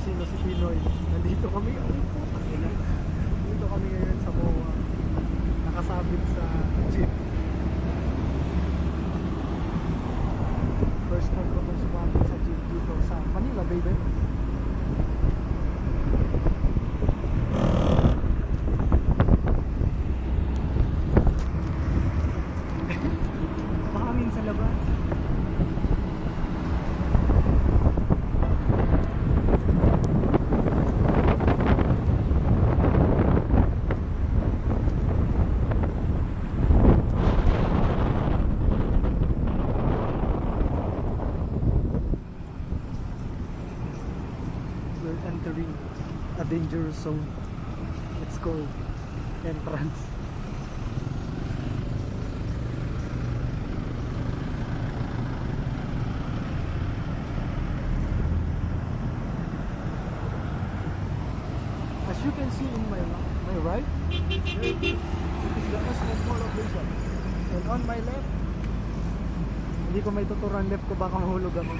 sino si Pinoy. Nandito kami. Nandito kami ngayon sa MOA. Nakasabit sa jeep. First time ko itong sumabit sa jeep dito sa Manila, baby. Mahangin sa labas. We're entering a dangerous zone. It's called entrance. As you can see in my right, there is the SM Mall of Asia. And on my left, hindi ko may tuturan left ko, baka mahulog ako.